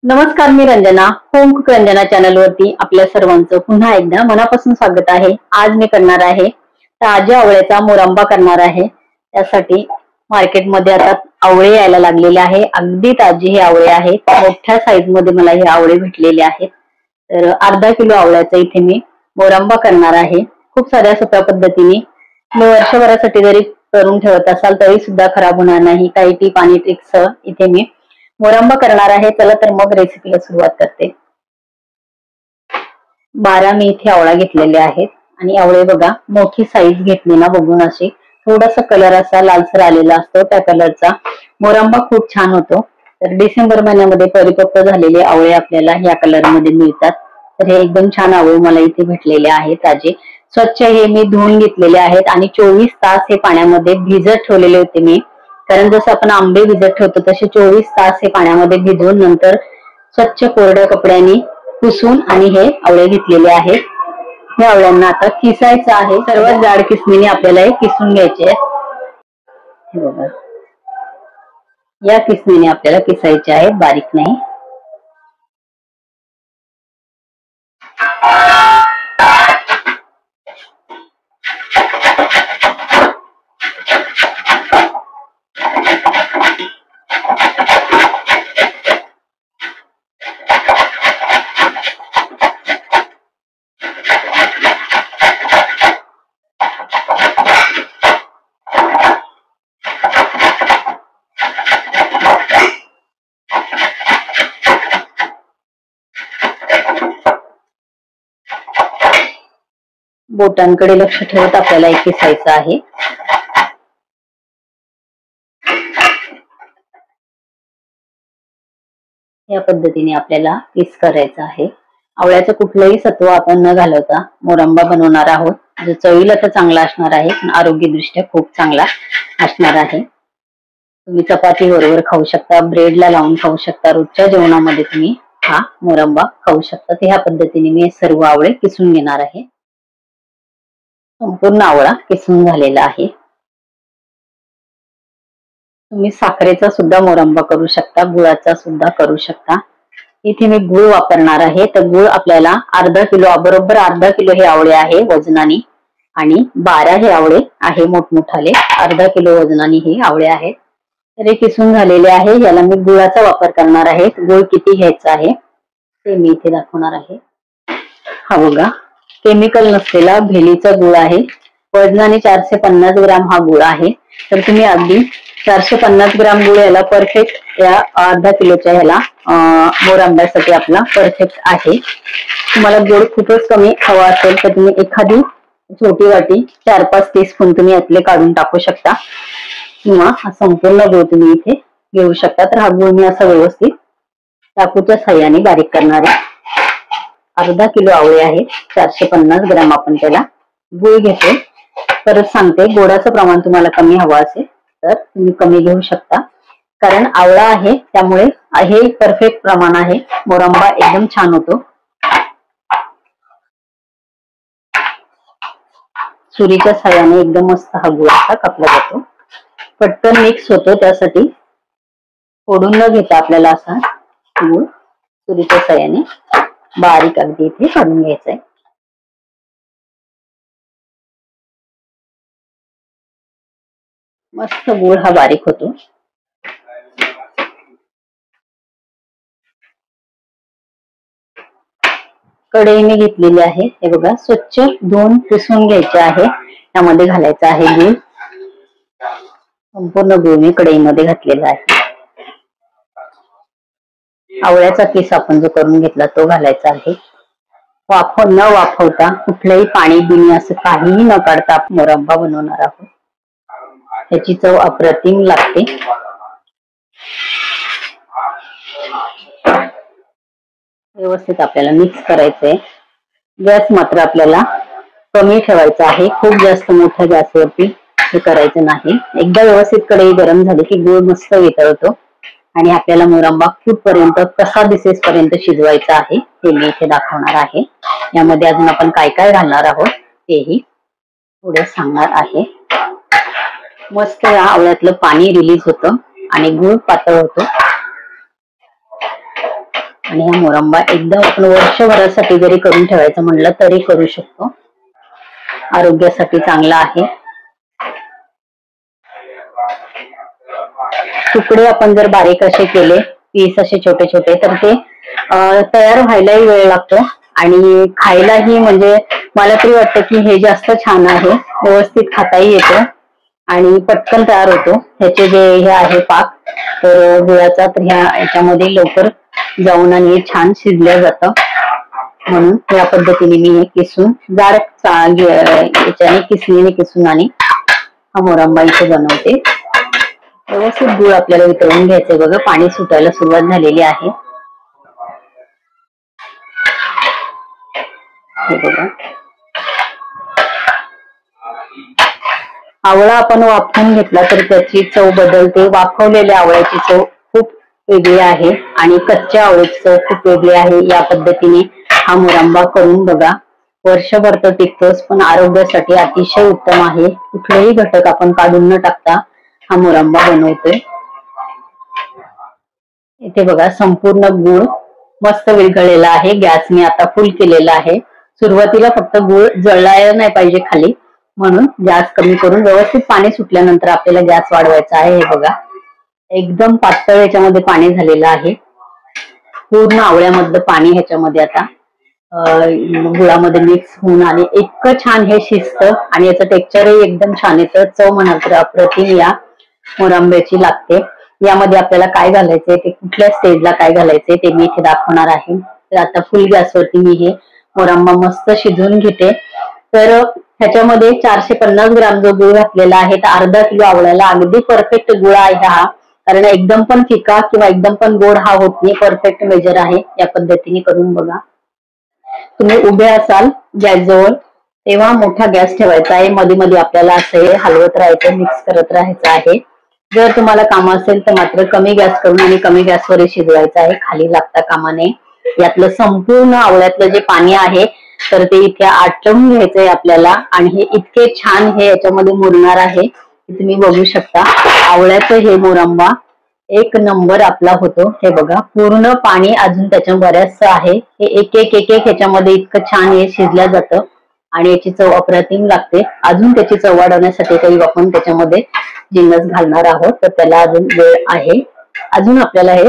नमस्कार, मी Ranjana. Home cook Ranjana channel वरती आपल्या सर्वांचं पुन्हा एकदा मनापासून स्वागत आहे. आज मी करणार आहे ताज्या आवळ्याचा मुरंबा करणार आहे. त्यासाठी मार्केटमध्ये आता आवळे यायला लागलेले आहे. अगदी ताजे हे आवळे आहेत. मोठ्या साईज मध्ये मला हे आवळे भेटलेले आहेत. तर अर्धा किलो आवळ्याचा इथे मी मुरंबा करणार आहे. खूप साऱ्या सोप्या पद्धतीने मी वर्षभरासाठी जरी करून ठेवत असाल तरी सुद्धा खराब होणार नाही. काही टिप आणि ट्रिक्स इथे मी मुरंबा करणार आहे. चला तर मग रेसिपीला सुरुवात करते. 12 मी इथे आवळा घेतलेले आहेत आणि आवळे बघा मोठी साईज घेतली ना बघून अशी थोडासा कलर असा लालसर आलेला असतो. त्या कलरचा मुरंबा खूप छान होतो. तर डिसेंबर महिन्यामध्ये परिपक्व झालेले आवळे आपल्याला या कलर मध्ये मिळतात. तर हे एकदम छान आवळे मला इथे भेटलेले आहेत. ताजे स्वच्छ हे मी धुवून घेतलेले आहेत आणि 24 तास हे पाण्यामध्ये भिजत ठेवलेले होते मी. कारण जसं आपण आंबे भिजत ठेवतो तसे 24 तास हे पाण्यामध्ये भिजवून नंतर स्वच्छ कोरड्या कपड्याने पुसून आणि हे आवळे घेतलेले आहेत. या आवळ्यांना आता किसायचं आहे. सर्वात जाड किसणीने आपल्याला हे किसून घ्यायचे आहे. बघा या किसणीने आपल्याला किसायचे आहे, बारीक नाही. बोटांकडे लक्ष ठेवत आपल्याला एक किसायचं आहे. या पद्धतीने आपल्याला किस करायचं आहे. आवळ्याचं कुठलंही सत्व आपण न घालवता मुरंबा बनवणार आहोत. जो चवीला तर चांगला असणार आहे पण आरोग्यदृष्ट्या खूप चांगला असणार आहे. तुम्ही चपाती बरोबर खाऊ शकता, ब्रेडला लावून खाऊ शकता, रोजच्या जेवणामध्ये तुम्ही हा मुरंबा खाऊ शकता. ह्या पद्धतीने मी सर्व आवळे किसून घेणार आहे. संपूर्ण आवळा किसून झालेला आहे. तुम्ही साखरेचा सुद्धा मुरंबा करू शकता, गुळाचा सुद्धा करू शकता. इथे मी गुळ वापरणार आहे. तर गुळ आपल्याला बरोबर अर्धा किलो हे आवळे आहे वजनाने आणि 12 हे आवळे आहे मोठमोठाले. अर्धा किलो वजनाने हे आवळे आहेत. तर हे किसून झालेले आहे. याला मी गुळाचा वापर करणार आहे. गुळ किती घ्यायचा आहे ते मी इथे दाखवणार आहे. हा बघा केमिकल नसलेला भेलीचा गुळ आहे. वजनाने 450 ग्राम हा गुळ आहे. तर तुम्ही अगदी 450 ग्राम गुळ याला परफेक्ट या अर्धा किलोच्या ह्याला मुरंब्यासाठी आपला परफेक्ट आहे. तुम्हाला गोड खूपच कमी हवा असेल तर तुम्ही एखादी छोटी वाटी 4-5 टीस्पून तुम्ही यातले काढून टाकू शकता किंवा हा संपूर्ण गुळ तुम्ही इथे घेऊ शकता. तर हा गुळ मी असा व्यवस्थित चाकूच्या साह्याने बारीक करणार आहे. अर्धा किलो आवळे आहेत, 450 ग्राम आपण त्याला गुळ घेतो. परत सांगते, गोडाचं प्रमाण तुम्हाला कमी हवं असेल तर तुम्ही कमी घेऊ शकता. कारण आवळा आहे त्यामुळे हे परफेक्ट प्रमाण आहे. मुरंबा एकदम छान होतो. सुरीच्या साह्याने एकदम मस्त हा गुळ असा कापला जातो. पटकन मिक्स होतो त्यासाठी फोडून न घेता आपल्याला असा गुळ सुरीच्या साह्याने बारीक अगदी इथे काढून घ्यायचा आहे. मस्त गुळ हा बारीक होतो. कढई मी घेतलेली आहे. हे बघा स्वच्छ धुवून पुसून घ्यायचे आहे. त्यामध्ये घालायचा आहे गुळ. संपूर्ण गुळ मी कढईमध्ये घातलेला आहे. आवळ्याचा किस आपण जो करून घेतला तो घालायचा आहे. न वाफवता कुठलंही पाणी बिणी असं काहीही न काढता आपण मुरंबा बनवणार आहोत. त्याची चव अप्रतिम लागते. व्यवस्थित आपल्याला मिक्स करायचंय. गॅस मात्र आपल्याला कमी ठेवायचा आहे. खूप जास्त मोठ्या गॅसवरती हे करायचं नाही. एकदा व्यवस्थित कढई गरम झाली की गुळ मस्त वितळतो आणि आपल्याला मुरंबा कुठपर्यंत कसा दिसेस पर्यंत शिजवायचा आहे ते मी इथे दाखवणार आहे. यामध्ये अजून आपण काय काय घालणार आहोत तेही पुढे सांगणार आहे. मस्त या आवळ्यातलं पाणी रिलीज होतं आणि गुळ पातळ होतो. आणि हा मोरंबा एकदम आपण वर्षभरासाठी जरी करून ठेवायचं म्हणलं तरी करू शकतो. आरोग्यासाठी चांगला आहे. तुकडे आपण जर बारीक असे केले, पीस असे छोटे छोटे, तर ते तयार व्हायलाही वेळ लागतो आणि खायलाही म्हणजे मला तरी वाटतं की हे जास्त छान आहे. व्यवस्थित खाताही येतो आणि पटकन तयार होतो. ह्याचे जे हे आहे पाक, तर गुळाचा, तर याच्यामध्ये लवकर जाऊन आणि छान शिजलं जातं. म्हणून या पद्धतीने मी हे किसून जाड याच्याने किसणीने किसून आणि हा मोरंबा इथे बनवते. व्यवस्थित गुळ आपल्याला वितळून घ्यायचंय बघा. पाणी सुटायला सुरुवात झालेली आहे. हे बघा, आवळा आपण वाफवून घेतला तर त्याची चव बदलते. वाफवलेल्या आवळ्याची चव खूप वेगळी आहे आणि कच्च्या आवळ्याची चव खूप वेगळी आहे. या पद्धतीने हा मुरंबा करून बघा. वर्षभर तर टिकतोच, पण आरोग्यासाठी अतिशय उत्तम आहे. कुठलेही घटक आपण काढून न टाकता हा मुरंबा बनवतोय. इथे बघा, संपूर्ण गुळ मस्त विरघळलेला आहे. गॅस मी आता फुल केलेला आहे. सुरुवातीला फक्त गुळ जळायला नाही पाहिजे खाली, म्हणून गॅस कमी करून व्यवस्थित पाणी सुटल्यानंतर आपल्याला गॅस वाढवायचा आहे. हे बघा, एकदम पातळ याच्यामध्ये पाणी झालेलं आहे. पूर्ण आवळ्यामधलं पाणी ह्याच्यामध्ये आता गुळामध्ये मिक्स होऊन आणि इतकं छान हे शिजतं आणि याचं टेक्स्चरही एकदम छान येतं. चव म्हणाल तर अप्रतिम या मुरंब्याची लागते. यामध्ये आपल्याला काय घालायचंय, ते कुठल्या स्टेजला काय घालायचंय ते मी इथे दाखवणार आहे. तर आता फुल गॅसवरती मी हे मोरंबा मस्त शिजवून घेते. तर ह्याच्यामध्ये 450 ग्राम जो गुळ घातलेला आहे, तर अर्धा किलो आवळ्याला अगदी परफेक्ट गुळ आहे हा. कारण एकदम पण फिका किंवा एकदम पण गोड हा होत नाही. परफेक्ट मेजर आहे. या पद्धतीने करून बघा. तुम्ही उभे असाल गॅसजवळ तेव्हा मोठा गॅस ठेवायचा आहे. मध्ये मध्ये आपल्याला असं हलवत राहायचं, मिक्स करत राहायचं आहे. जर तुम्हाला काम असेल तर मात्र कमी गॅस करून आणि कमी गॅसवर शिजवायचं आहे. खाली लागता कामा नये. यातलं संपूर्ण आवळ्यातलं जे पाणी आहे तर ते इथे आटवून घ्यायचंय आपल्याला आणि हे इतके छान हे याच्यामध्ये मुरणार आहे. तुम्ही बघू शकता आवळ्याचं हे मोरंबा एक नंबर आपला होतो. हे बघा, पूर्ण पाणी अजून त्याच्या बऱ्याचसं आहे. हे एक एक एक एक ह्याच्यामध्ये इतकं छान हे शिजल्या जातं आणि याची चव अप्रतिम लागते. अजून त्याची चव वाढवण्यासाठी काही आपण त्याच्यामध्ये जिन्नस घालणार आहोत, तर त्याला अजून वेळ आहे. अजून आपल्याला हे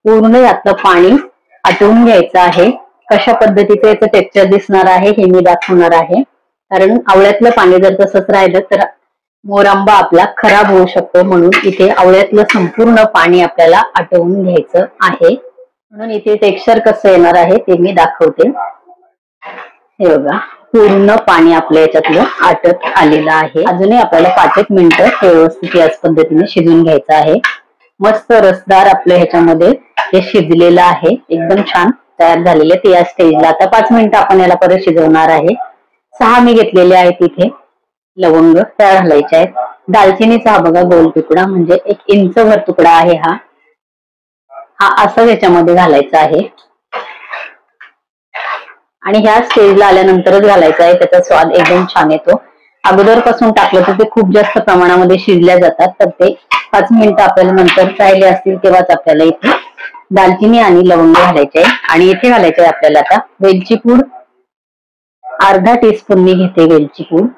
पूर्ण यातलं पाणी आटवून घ्यायचं आहे. कशा पद्धतीचं याचं टेक्स्चर दिसणार आहे हे मी दाखवणार आहे. कारण आवळ्यातलं पाणी जर तसंच राहिलं तर मोरंबा आपला खराब होऊ शकतो. म्हणून इथे आवळ्यातलं संपूर्ण पाणी आपल्याला आटवून घ्यायचं आहे. म्हणून इथे टेक्स्चर कसं येणार आहे ते मी दाखवते. हे बघा, पूर्ण पाणी आपल्या याच्यातलं आटत आलेलं आहे. अजूनही आपल्याला 5-1 मिनिटं व्यवस्थित याच पद्धतीने शिजवून घ्यायचं आहे. मस्त रसदार आपल्या ह्याच्यामध्ये हे शिजलेलं आहे. एकदम छान तयार झालेले. ते या स्टेजला आता 5 मिनिटं आपण याला परत शिजवणार आहे. 6 मी घेतलेले आहेत इथे लवंग त्या घालायच्या आहेत. दालचिनीचा हा बघा गोल तुकडा, म्हणजे 1 इंचभर तुकडा आहे हा. हा असं ह्याच्यामध्ये घालायचा आहे आणि ह्या स्टेजला आल्यानंतरच घालायचा आहे. त्याचा स्वाद एकदम छान येतो. अगोदर पासून टाकलं तर ते खूप जास्त प्रमाणामध्ये शिजल्या जातात. तर ते 5 मिनिटं आपल्याला नंतर राहिले असतील तेव्हाच आपल्याला इथे दालचिनी आणि लवंग घालायचे आहे. आणि इथे घालायचे आहे आपल्याला आता वेलची पूड. अर्धा टीस्पून मी घेते वेलची पूड.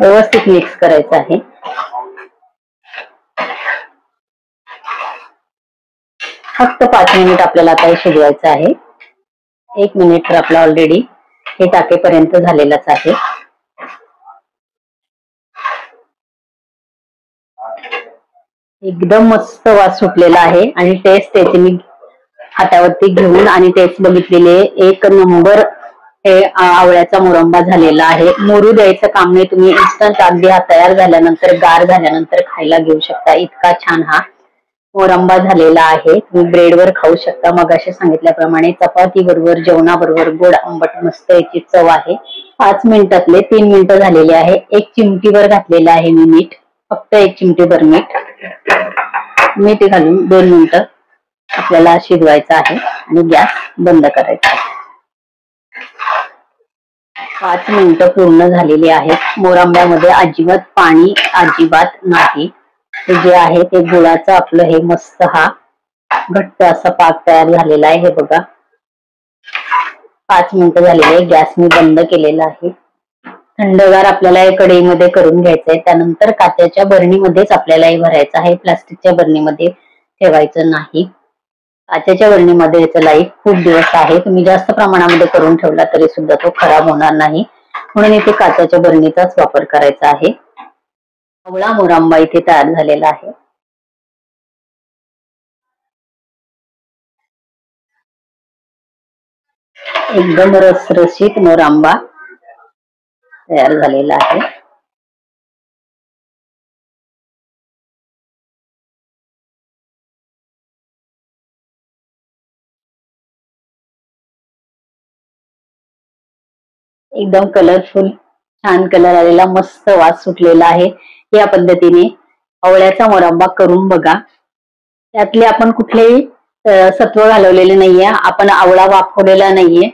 व्यवस्थित मिक्स करायचं आहे. फक्त 5 मिनिट आपल्याला आता हे शिजवायचं आहे. 1 मिनिट तर आपला ऑलरेडी हे टाकेपर्यंत झालेलाच आहे. एकदम मस्त वास सुटलेला आहे आणि टेस्ट त्याची मी हातावरती घेऊन आणि टेस्ट बघितलेले 1 नंबर हे आवळ्याचा मुरंबा झालेला आहे. मोरू द्यायचं काम नाही. तुम्ही इन्स्टंट अगदी हा तयार झाल्यानंतर गार झाल्यानंतर खायला घेऊ शकता. इतका छान हा मोरंबा झालेला आहे. तुम्ही ब्रेडवर खाऊ शकता. मग असे सांगितल्याप्रमाणे चपाती बरोबर, जेवणाबरोबर गोड आंबट मस्त याची चव आहे. 5 मिनिटातले 3 मिनिटं झालेले आहे. 1 चिमटीभर घातलेलं आहे मी मीठ. फक्त 1 चिमटीभर मीठ घालून 2 मिनिटं आपल्याला शिजवायचं आहे आणि गॅस बंद करायचा आहे. 5 मिनिटं पूर्ण झालेली आहेत. मोरंब्यामध्ये अजिबात पाणी अजिबात नाही. हे जे आहे ते गुळाचं आपलं हे मस्त हा घट्ट असा पाक तयार झालेला आहे. हे बघा 5 मिनिटं झालेले आहे. गॅस मी बंद केलेला आहे. थंडगार आपल्याला हे कढईमध्ये करून घ्यायचं आहे. त्यानंतर काचेच्या बरणीमध्येच आपल्याला हे भरायचं आहे. प्लास्टिकच्या बरणीमध्ये ठेवायचं नाही. काचेच्या बरणीमध्ये याचं लाईफ खूप दिवस आहे. तुम्ही जास्त प्रमाणामध्ये करून ठेवला तरी सुद्धा तो खराब होणार नाही, म्हणून इथे काचेच्या बरणीचाच वापर करायचा आहे. आवळा मोरांबा इथे तयार झालेला आहे. एकदम रसरशीत मोरांबा तयार झालेला आहे. एकदम कलरफुल छान कलर आलेला, मस्त वास सुटलेला आहे. या पद्धतीने आवळ्याचा मोरांबा करून बघा. त्यातले आपण कुठलेही सत्व घालवलेले नाहीये, आपण आवळा वाफवलेला नाहीये.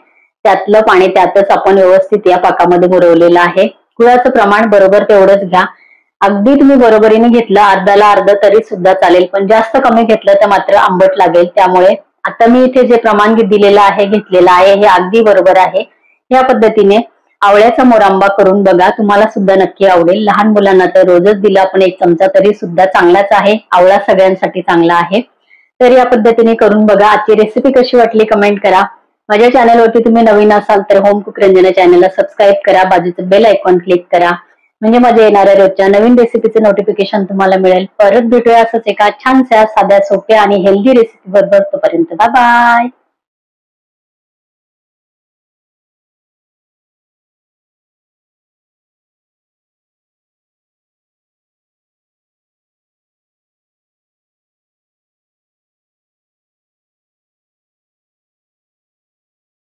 त्यातलं पाणी त्यातच आपण व्यवस्थित या पाकामध्ये मुरवलेलं आहे. गुळाचं प्रमाण बरोबर तेवढंच घ्या. अगदी तुम्ही बरोबरीने घेतलं अर्धाला अर्ध तरी सुद्धा चालेल, पण जास्त कमी घेतलं तर मात्र आंबट लागेल. त्यामुळे आता मी इथे जे प्रमाण दिलेलं आहे घेतलेलं आहे हे अगदी बरोबर आहे. या पद्धतीने आवळ्याचा मोरांबा करून बघा, तुम्हाला सुद्धा नक्की आवडेल. लहान मुलांना तर रोजच दिला आपण 1 चमचा तरी सुद्धा चांगलाच आहे. आवळा सगळ्यांसाठी चांगला आहे. तर या पद्धतीने करून बघा. आजची रेसिपी कशी वाटली कमेंट करा. माझ्या चॅनलवरती तुम्ही नवीन असाल तर होम कुक रंजना चॅनलला सबस्क्राईब करा. बाजूचं बेल आयकॉन क्लिक करा, म्हणजे माझ्या येणाऱ्या रोजच्या नवीन रेसिपीचे नोटिफिकेशन तुम्हाला मिळेल. परत भेटूया असंच एका छानशा साध्या सोप्या आणि हेल्दी रेसिपी बरोबर. तोपर्यंत बाय बाय.